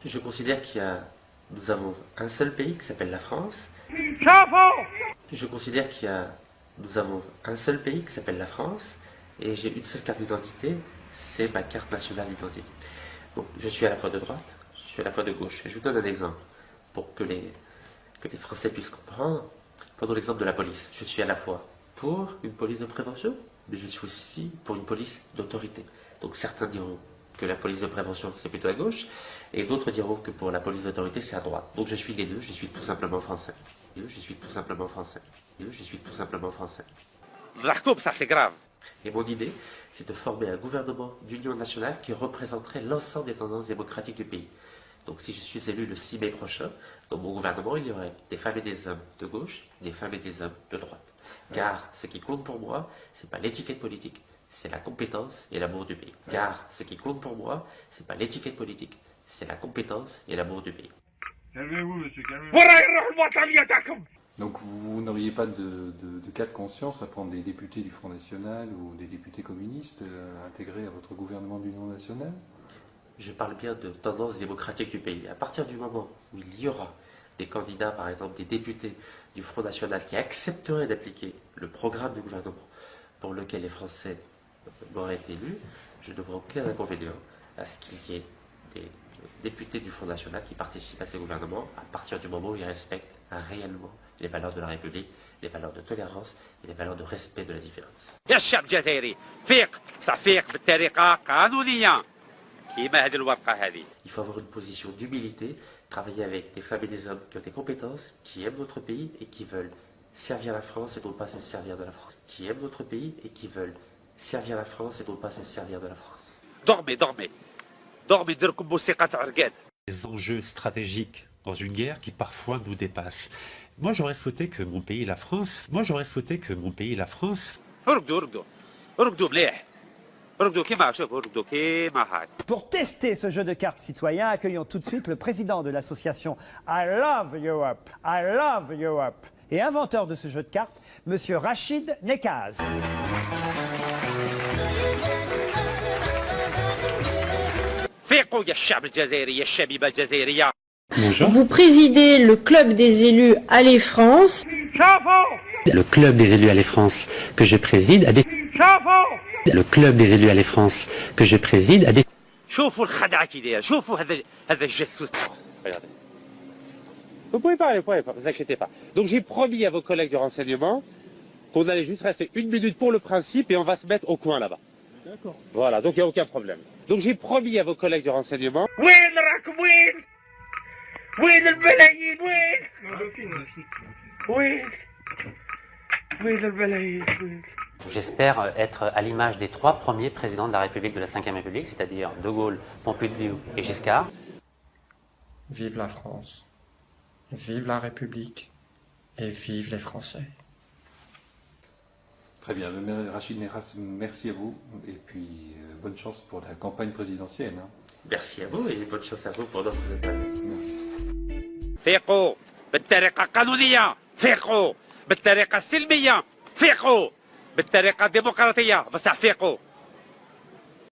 Je considère nous avons un seul pays qui s'appelle la France. Je considère nous avons un seul pays qui s'appelle la France et j'ai une seule carte d'identité, c'est ma carte nationale d'identité. Donc je suis à la fois de droite, je suis à la fois de gauche. Et je vous donne un exemple pour que les Français puissent comprendre. Prenons l'exemple de la police. Je suis à la fois pour une police de prévention, mais je suis aussi pour une police d'autorité. Donc certains diront que la police de prévention c'est plutôt à gauche, et d'autres diront que pour la police d'autorité c'est à droite. Donc je suis les deux, je suis tout simplement français. Je suis tout simplement français. Je suis tout simplement français. Ça c'est grave. Et mon idée, c'est de former un gouvernement d'union nationale qui représenterait l'ensemble des tendances démocratiques du pays. Donc si je suis élu le 6 mai prochain, dans mon gouvernement, il y aurait des femmes et des hommes de gauche, des femmes et des hommes de droite. Car ce qui compte pour moi, c'est pas l'étiquette politique, c'est la compétence et l'amour du pays. Car ce qui compte pour moi, c'est pas l'étiquette politique, c'est la compétence et l'amour du pays. Calmez-vous, monsieur, calmez-vous. Donc vous n'auriez pas de cas de conscience à prendre des députés du Front National ou des députés communistes intégrés à votre gouvernement d'union nationale? Je parle bien de tendance démocratique du pays. À partir du moment où il y aura des candidats, par exemple des députés du Front National qui accepteraient d'appliquer le programme du gouvernement pour lequel les Français m'auraient été élus, je ne vois aucun inconvénient à ce qu'il y ait des députés du Front National qui participent à ce gouvernement à partir du moment où ils respectent réellement les valeurs de la République, les valeurs de tolérance et les valeurs de respect de la différence. يا الشعب الجزائري فيق فيق بالطريقة قانونية كيما هذه الورقة هذه. Il faut avoir une position d'humilité, travailler avec des femmes et des hommes qui ont des compétences, qui aiment notre pays et qui veulent servir la France et non pas se servir de la France. Qui aiment notre pays et qui veulent servir la France et non pas se servir de la France. dormez دركم موسيقى عرقاد. Des enjeux stratégiques dans une guerre qui parfois nous dépassent. Moi j'aurais souhaité que mon pays, la France, رقدوا مليح. رقدوا كيما شوفوا رقدوا كيما هاك. Pour tester ce jeu de cartes citoyen, accueillons tout de suite le président de l'association I Love Europe et inventeur de ce jeu de cartes, Monsieur Rachid Nekaz. فيقوا يا الشعب الجزائري يا الشبيبة الجزائرية. Bonjour. Vous présidez le club des élus Allez France. Le club des élus Allez France que je préside a des... Le club des élus Allez France que je préside a des... شوفوا الخدعة كي داير شوفوا هذا الجاسوس. Vous pouvez pas, ne vous inquiétez pas. Donc j'ai promis à vos collègues du renseignement qu'on allait juste rester 1 minute pour le principe et on va se mettre au coin là-bas. D'accord. Voilà, donc il n'y a aucun problème. Donc j'ai promis à vos collègues du renseignement... وين البلايين وين البلايين J'espère être à l'image des 3 premiers présidents de la République de la Ve République, c'est-à-dire De Gaulle, Pompidou et Giscard. Vive la France, vive la République et vive les Français. Très bien, Rachid Nekaz, merci à vous et puis bonne chance pour la campagne présidentielle. Merci à vous et bonne chance à vous pendant que vous êtes là. Merci. فيقوا بالطريقة القانونية فيقوا بالطريقة السلمية فيقوا بالطريقة الديمقراطية بصح فيقوا